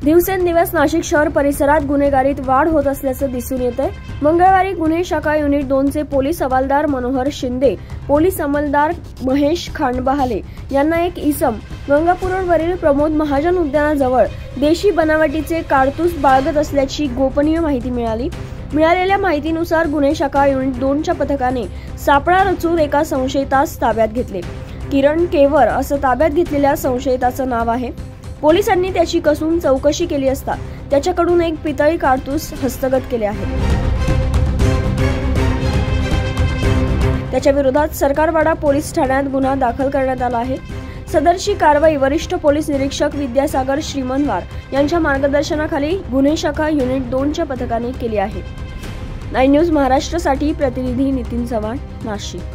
दिवसेंदिवस नाशिक शहर परिसरात गुन्हेगारीत वाढ होत असल्याचं दिसून येतंय। मंगळवारी गुन्हे शाखा युनिट 2 चे पोलीस हवालदार मनोहर शिंदे, पोलीस अंमलदार महेश खांडबहाले यांना एक इसम गंगापूरवरील प्रमोद महाजन उद्यानाजवळ देशी बनावटीचे कारतूस बाळगत असल्याची गोपनीय माहिती मिळाली। मिळालेल्या माहितीनुसार गुन्हे शाखा युनिट 2 च्या पथकाने सापळा रचून एका संशयितास ताब्यात घेतले। किरण केवर असं ताब्यात घेतलेल्या संशयिताचं नाव आहे। पोलिसांनी त्याची कसून चौकशी केली असता त्याच्याकडून एक पितळी कारतूस हस्तगत केले आहे। त्याच्या विरोधात सरकारवाडा पोलीस ठाण्यात गुन्हा दाखल करण्यात आला आहे। सदरची कारवाई वरिष्ठ पोलीस निरीक्षक विद्यासागर श्रीमनवार यांच्या मार्गदर्शनाखाली गुन्हे शाखा युनिट 2 च्या पथकाने केली आहे। 9 न्यूज महाराष्ट्रासाठी प्रतिनिधी नितीन चव्हाण, नाशिक।